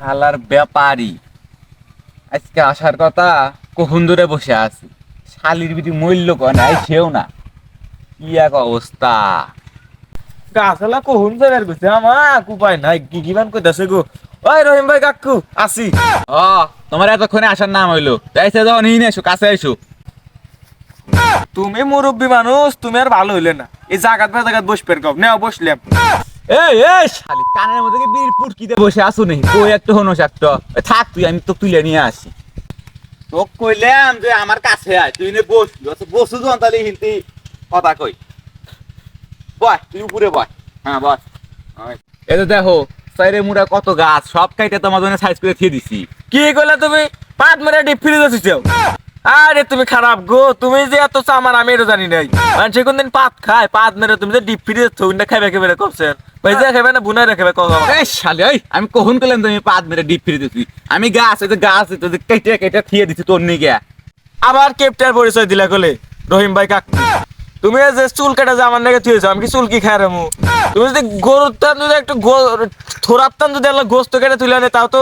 হালার ব্যাপারী আজকে আসার কথা কখন ধরে বসে আছি। শালির বিধি মূল্য কয় নাই সেও না। কি এক অবস্থা। গাছলা কহুন জায়গার গেছে আমার উপায় নাই কি কিমান কইতাছে গো। ওই রহিম ভাই কাকু আসি। ও তোমার এতক্ষণে আসার নাম হইলো, যাইছে যখন নিয়ে এসো, কাছে এসো। তুমি মুরব্বী মানুষ, তুমি আর ভালো হইলে না। এই জাগাত জাগাত বসবেন কব নেও বসলাম। এই এই শালি কানের মধ্যে কি বিড়ির পুটকি দিয়ে বসে আসো নি? কই একটা হনস একটা থাক, তুই আমি তো তুলে নিয়ে আসি। তোক কইলাম যে আমার কাছে আয়, তুই নে বসলি। আচ্ছা বসু যখন তাহলে হিন্দি কথা কই। বয় তুই উপরে বয়। হ্যাঁ বস। এই তো দেখো সাইরে মুড়া কত গাছ, সব কাইটা তোমার জন্য সাইজ করে দিয়ে দিছি। কি কইলা তুমি? পাত মেরে ডিপ ফ্রিজ আছিস। আরে তুমি খারাপ গো, তুমি যে এত চামার আমি এটা জানি নাই। মানুষ কোনদিন পাত খায়? পাত মেরে তুমি যে ডিপ ফ্রিজ থুইনা খাইবে কেবে করছেন? ভাই যা খাইবে না বুনাই রাখবে কগা। এই শালি ওই আমি কখন কইলাম তুমি পাত মেরে ডিপ ফ্রিজ দিছি? আমি গাছ এই যে গাছ এই যে কেটে কেটে থিয়ে দিছি তোর নিগে। আবার কেপটার পরিচয় দিলা কলে রহিম ভাই কাকু। তুমি যে চুল কাটা যে আমার নাকি থুয়েছো, আমি কি চুল কি খাই রামু? তুমি যদি গরুর টান যদি একটু থোরার টান যদি আল্লাহ গোস্ত কেটে তুলে আনে তাও তো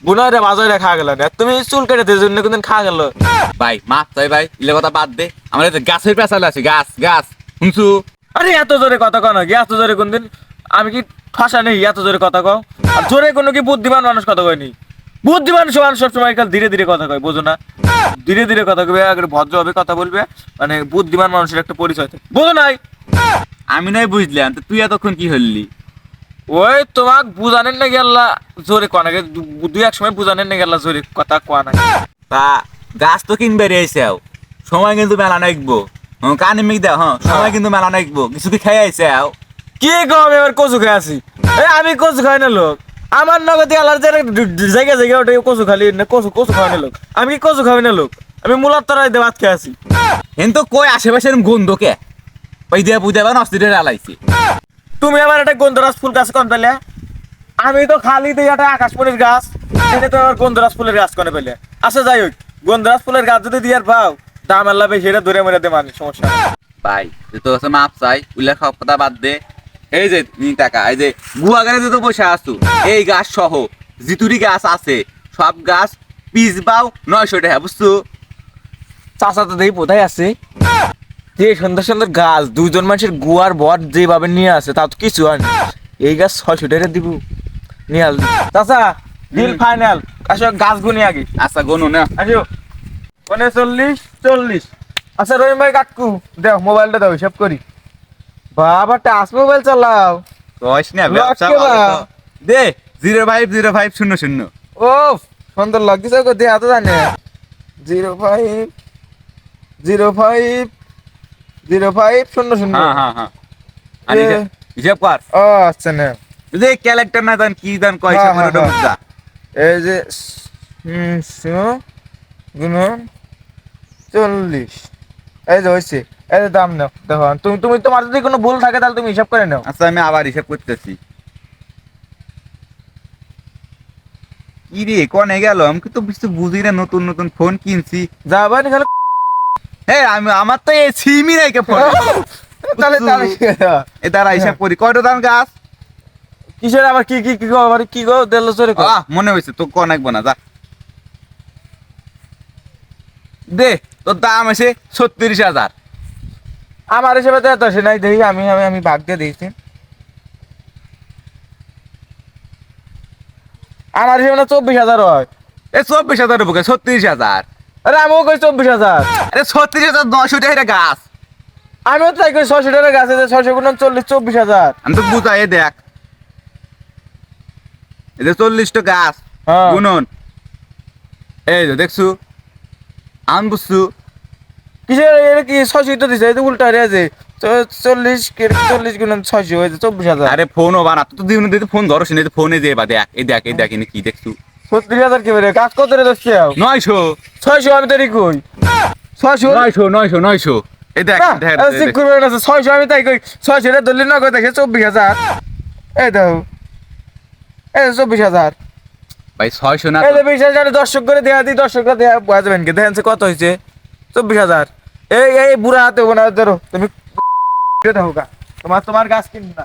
বুনাই রে বাজায় খা গেল না। তুমি চুল কেটে দিয়ে জন্য কোনদিন খা গেল। ভাই মাপ চাই ভাই, ইলে কথা বাদ দে। আমার এই যে গাছের পেছালে আছে, গাছ গাছ শুনছু? আরে এত জোরে কথা কও নাকি? এত জোরে কোনদিন আমি কি ঠাসা নেই? এত জোরে কথা কও। আর জোরে কোনো কি বুদ্ধিমান মানুষ কথা কয়নি? বুদ্ধিমান মানুষ সবসময় কাল ধীরে ধীরে কথা কয়, বোঝো না? ধীরে ধীরে কথা কবে, আগে ভদ্রভাবে কথা বলবে। মানে বুদ্ধিমান মানুষের একটা পরিচয় থাকে, বোঝো নাই? আমি নাই বুঝলাম, তো তুই এতক্ষণ কি হলি? ওই তোমাক বুঝানেন না গেল্লা জোরে কয় নাকি? দুই এক সময় বুঝানেন না গেল্লা জোরে কথা কয় না। তা গাছ তো কিনবে রয়েছে, সময় কিন্তু মেলা নাকবো। কানে মিক দাও, হ্যাঁ সময় কিন্তু মেলা নাকবো। কিছু কি খাই আইছে? কি কম এবার কচু খাই আছি? আমি কচু খাই না লোক। আমার নগদে আলার জায়গা জায়গা ওটা কচু খালি না, কচু কচু খাওয়াই না লোক। আমি কি কচু খাওয়াই না লোক? আমি মূলার তরাই দিয়ে ভাত খেয়ে আছি। কিন্তু কই আশেপাশের গন্ধ কে ওই দিয়া বুঝে বা নষ্ট আলাইছে। তুমি আমার একটা গন্ধরাজ ফুল গাছ কোন পেলে? আমি তো খালি দিই একটা আকাশমণির গাছ, এনে তো আমার গন্ধরাজ ফুলের গাছ কোনে পেলে? আচ্ছা যাই হোক, গন্ধরাজ ফুলের গাছ যদি দিয়ার পাও দাম আল্লাহ বেশি, এটা ধরে মেরে দে মানে সমস্যা নেই। ভাই তুই তো কাছে মাপ চাই, উল্লেখ কথা বাদ দে। এই যে টাকা, এই যে গুয়াগারে যে তো বসে আসু, এই গাছ সহ জিতুরি গাছ আছে সব গাছ পিস বাও 900 টাকা, বুঝছো? চাচা তো দেখি কোথায় আছে যে সুন্দর সুন্দর গাছ দুজন মানুষের গুয়ার বট যেভাবে নিয়ে আসে তা তো কিছু হয় না। এই গাছ 600 টাকা দিব নিয়ে আসবি চাচা। Deal final. আসো গাছ গুনি আগে। আচ্ছা গনু না। আসো 39 40। আচ্ছা রহিম ভাই কাকু দাও মোবাইলটা, দাও হিসাব করি। বাবা টাচ মোবাইল চালাও। কইস না লক ব্যবসা কে ভালো বা? তো। দে 050500। ও সুন্দর লাগতেছে গো, দে এত জানে 05 05 0500। হ্যাঁ হ্যাঁ হ্যাঁ আনি হিসাব কর। ও আচ্ছা না, যে ক্যারেক্টার না জান কি জান কয় হ্যাঁ, হিসাব করে হ্যাঁ, বুঝা। এই যে গুণন 40। এই যে হয়েছে। এই যে দাম নাও, দেখো তুমি তুমি তোমার যদি কোনো ভুল থাকে তাহলে তুমি হিসাব করে নাও। আচ্ছা আমি আবার হিসাব করতেছি। কি রে কনে গেল? আমি তো কিছু বুঝি না, নতুন নতুন ফোন কিনছি। যাবানি খালি হ্যাঁ আমি আমার তো এই সিমই নাই কে ফোন। তাহলে তাহলে এ দ্বারা হিসাব করি কয়টা দাম গাছ। কিসের আবার কি কি কি গো, আবার কি গো দেড় চরে কো। মনে হয়েছে তো কন একবো না, যা দে। তোর দাম আছে 36,000। আমার হিসেবে তো এত আসে নাই, দেখি আমি আমি আমি ভাগ দিয়ে দিয়েছি। আমার হিসেবে না 24,000 হয়। এ 24,000 বুকে 36,000। আরে আমিও কই 24,000। আরে 36,900 টাকা গাছ। আমিও তাই কই 600 টাকা গাছে 600 গুণ 40 24,000। আমি তো বুঝাই দেখ, এই যে 40টা গাছ হ্যাঁ। গুনন, এই যে দেখছু আম বুঝছু। কিসের এটা কি 600 তো দিছে, এই যে উল্টা রে যে 40 গুণ 600 হয়েছে 24,000। আরে ফোনও বানা, তুই তো দিন দিতে ফোন ধরস না, ফোনে যে বা দেখ এই দেখ এই দেখ এনে কি দেখছু। 36,000 কি বেরে কাজ কত রে দচ্ছে? 900 600 আমি তাই কই 600। 900 এই দেখ দেখ ঠিক করবে না 600 আমি তাই কই 600 রে ধরলি না কই দেখে 24,000। এই দাও এই 24,000। ভাই 600 না এই তো। 20,000 দর্শক করে দেয়া দি, দর্শকরা দেয়া বুঝবেন কি দেখেন কত হয়েছে 24,000। এই এই বুড়া হাতে বোনা ধরো তুমি দেখো গা, তোমার তোমার গাছ কিন না।